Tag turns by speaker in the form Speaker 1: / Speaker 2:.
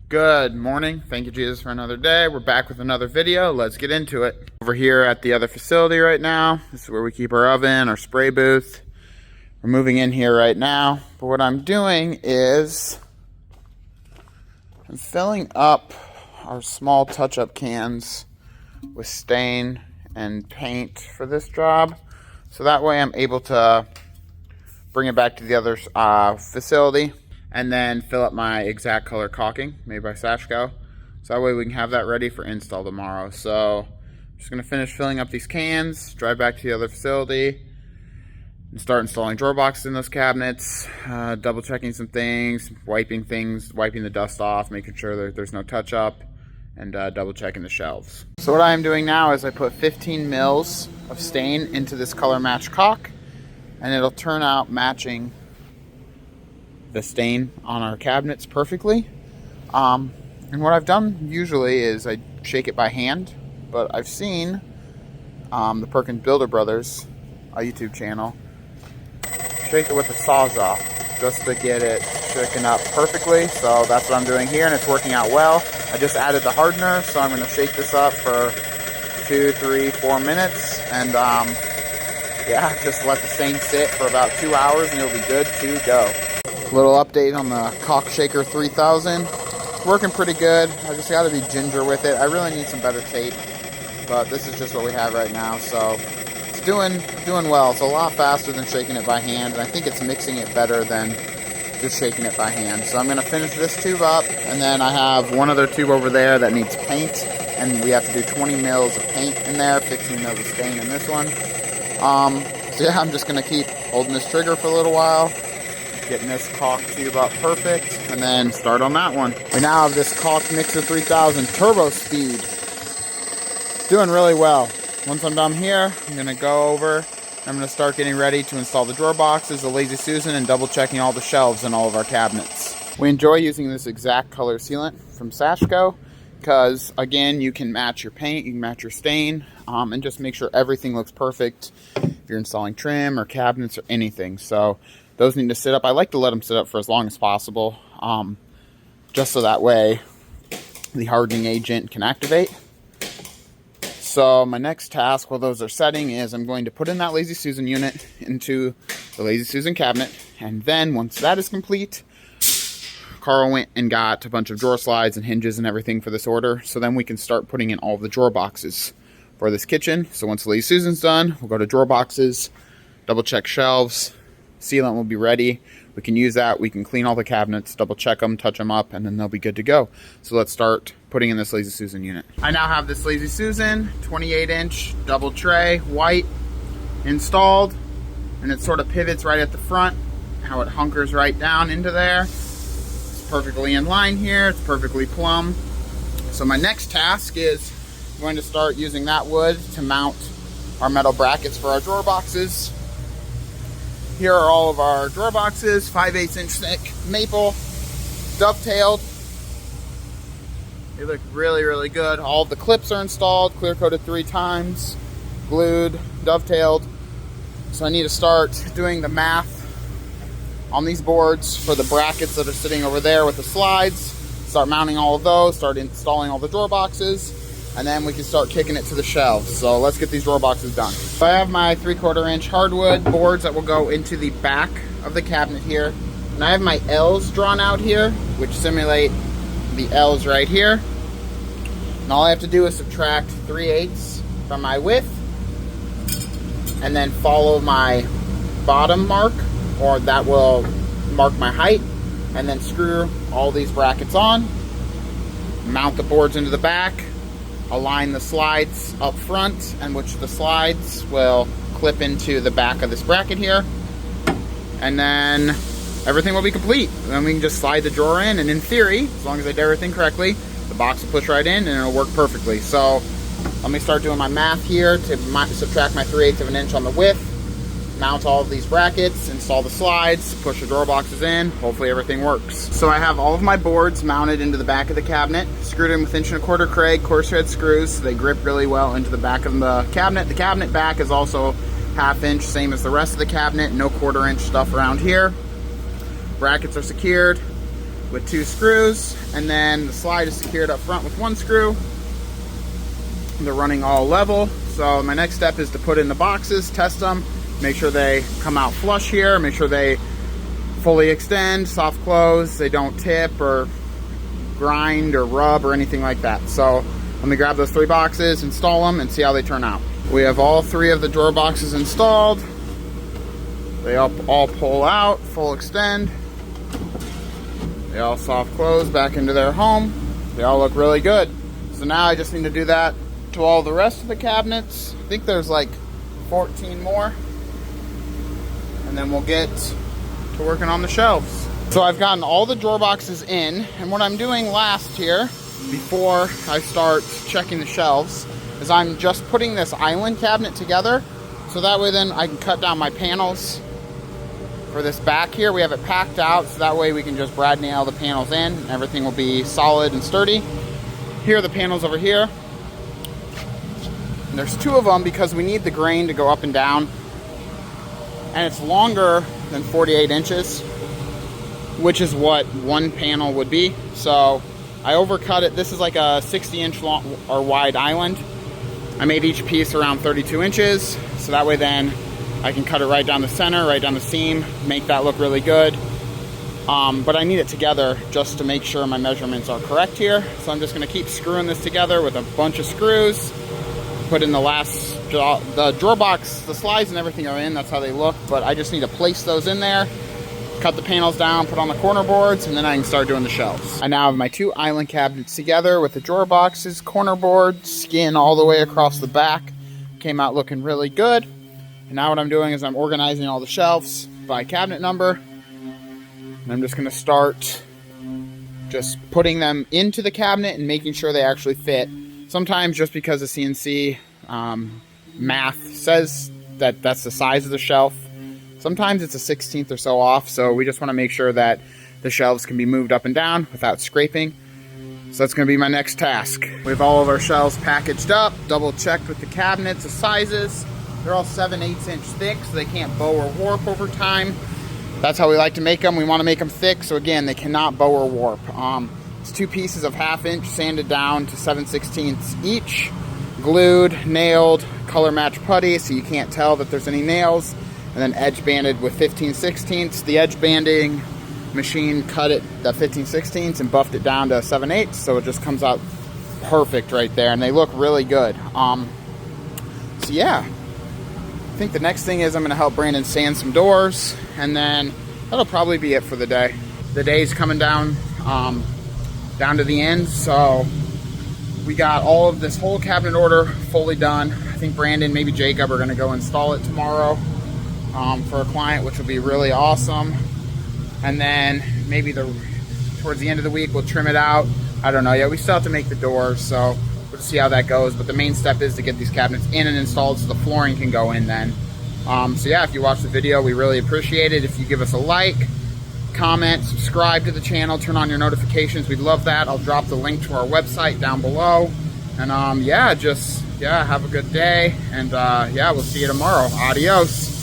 Speaker 1: Good morning. Thank you, Jesus, for another day. We're back with another video. Let's get into it. Over here at the other facility right now. This is where we keep our oven, our spray booth. We're moving in here right now. But what I'm doing is I'm filling up our small touch-up cans with stain and paint for this job. So that way I'm able to bring it back to the other facility and then fill up my Exact Color caulking made by Sascho. So that way we can have that ready for install tomorrow. So I'm just going to finish filling up these cans, drive back to the other facility, and start installing drawer boxes in those cabinets, double checking some things, wiping the dust off, making sure that there's no touch up, and double checking the shelves. So what I am doing now is I put 15 mils of stain into this color match caulk, and it'll turn out matching the stain on our cabinets perfectly. And what I've done usually is I shake it by hand, but I've seen the Perkins Builder Brothers, a YouTube channel, shake it with a sawzaw just to get it shaken up perfectly. So that's what I'm doing here, and it's working out well. I just added the hardener, so I'm going to shake this up for 2, 3, 4 minutes, and yeah, just let the stain sit for about 2 hours and it'll be good to go. Little update on the Caulk Shaker 3000. It's working pretty good. I just got to be ginger with it. I really need some better tape, but this is just what we have right now. So it's doing well. It's a lot faster than shaking it by hand, and I think it's mixing it better than just shaking it by hand. So I'm going to finish this tube up, and then I have one other tube over there that needs paint, and we have to do 20 mils of paint in there, 15 mils of stain in this one. So yeah, I'm just going to keep holding this trigger for a little while, getting this caulk tube up perfect, and then start on that one. We now have this Caulk Mixer 3000 Turbo Speed. Doing really well. Once I'm done here, I'm going to go over, I'm going to start getting ready to install the drawer boxes, the Lazy Susan, and double checking all the shelves in all of our cabinets. We enjoy using this Exact Color Sealant from Sascho because, again, you can match your paint, you can match your stain, and just make sure everything looks perfect if you're installing trim or cabinets or anything. So those need to sit up. I like to let them sit up for as long as possible, just so that way the hardening agent can activate. So my next task while those are setting is I'm going to put in that Lazy Susan unit into the Lazy Susan cabinet, and then once that is complete, Carl went and got a bunch of drawer slides and hinges and everything for this order, so then we can start putting in all the drawer boxes for this kitchen. So once the Lazy Susan's done, we'll go to drawer boxes, double check shelves, sealant will be ready. We can use that, we can clean all the cabinets, double check them, touch them up, and then they'll be good to go. So let's start putting in this Lazy Susan unit. I now have this Lazy Susan 28-inch double tray, white, installed, and it sort of pivots right at the front, how it hunkers right down into there. It's perfectly in line here, it's perfectly plumb. So my next task is I'm going to start using that wood to mount our metal brackets for our drawer boxes. Here are all of our drawer boxes, 5/8 inch thick maple, dovetailed. They look really, really good. All of the clips are installed, clear coated 3 times, glued, dovetailed. So I need to start doing the math on these boards for the brackets that are sitting over there with the slides. Start mounting all of those, start installing all the drawer boxes, and then we can start kicking it to the shelves. So let's get these drawer boxes done. So I have my 3/4 inch hardwood boards that will go into the back of the cabinet here. And I have my L's drawn out here, which simulate the L's right here. And all I have to do is subtract 3/8 from my width, and then follow my bottom mark, or that will mark my height, and then screw all these brackets on, mount the boards into the back, align the slides up front, and which the slides will clip into the back of this bracket here, and then everything will be complete. And then we can just slide the drawer in, and in theory, as long as I do everything correctly, the box will push right in and it'll work perfectly. So let me start doing my math here to subtract my 3/8 of an inch on the width, mount all of these brackets, install the slides, push the drawer boxes in, hopefully everything works. So I have all of my boards mounted into the back of the cabinet, screwed in with 1¼ inch Kreg coarse thread screws, so they grip really well into the back of the cabinet. The cabinet back is also 1/2 inch, same as the rest of the cabinet, no 1/4 inch stuff around here. Brackets are secured. with 2 screws, and then the slide is secured up front with 1 screw. They're running all level. So my next step is to put in the boxes, test them, make sure they come out flush here, make sure they fully extend, soft close, they don't tip or grind or rub or anything like that. So let me grab those 3 boxes, install them, and see how they turn out. We have all 3 of the drawer boxes installed. They all pull out, full extend. They all soft close back into their home. They all look really good. So now I just need to do that to all the rest of the cabinets. I think there's like 14 more. And then we'll get to working on the shelves. So I've gotten all the drawer boxes in, and what I'm doing last here, before I start checking the shelves, is I'm just putting this island cabinet together, so that way then I can cut down my panels for this back here. We have it packed out, so that way we can just brad nail the panels in, and everything will be solid and sturdy. Here are the panels over here. And there's 2 of them because we need the grain to go up and down, and it's longer than 48 inches, which is what 1 panel would be. So I overcut it. This is like a 60-inch long or wide island. I made each piece around 32 inches, so that way then I can cut it right down the center, right down the seam, make that look really good. But I need it together just to make sure my measurements are correct here. So I'm just gonna keep screwing this together with a bunch of screws. Put in the drawer box, the slides and everything are in, that's how they look, but I just need to place those in there, cut the panels down, put on the corner boards, and then I can start doing the shelves. I now have my 2 island cabinets together with the drawer boxes, corner board, skin all the way across the back. Came out looking really good. And now what I'm doing is I'm organizing all the shelves by cabinet number. And I'm just gonna start just putting them into the cabinet and making sure they actually fit. Sometimes just because the CNC math says that that's the size of the shelf, sometimes it's a 1/16 or so off, so we just want to make sure that the shelves can be moved up and down without scraping. So that's going to be my next task. We have all of our shelves packaged up, double checked with the cabinets, the sizes. They're all 7/8 inch thick, so they can't bow or warp over time. That's how we like to make them. We want to make them thick, so again, they cannot bow or warp. It's 2 pieces of 1/2 inch sanded down to 7/16 each, glued, nailed, color match putty so you can't tell that there's any nails, and then edge banded with 15/16. The edge banding machine cut it the 15/16 and buffed it down to 7/8, so it just comes out perfect right there, and they look really good. So yeah, I think the next thing is I'm going to help Brandon sand some doors, and then that'll probably be it for the day. The day's coming down to the end, so we got all of this whole cabinet order fully done. I think Brandon, maybe Jacob, are going to go install it tomorrow for a client, which will be really awesome. And then maybe towards the end of the week we'll trim it out. I don't know yet. We still have to make the doors, so we'll see how that goes. But the main step is to get these cabinets in and installed so the flooring can go in then. So yeah, if you watch the video, we really appreciate it. If you give us a like, comment, subscribe to the channel, turn on your notifications, we'd love that. I'll drop the link to our website down below. And yeah, have a good day, and yeah, we'll see you tomorrow. Adios.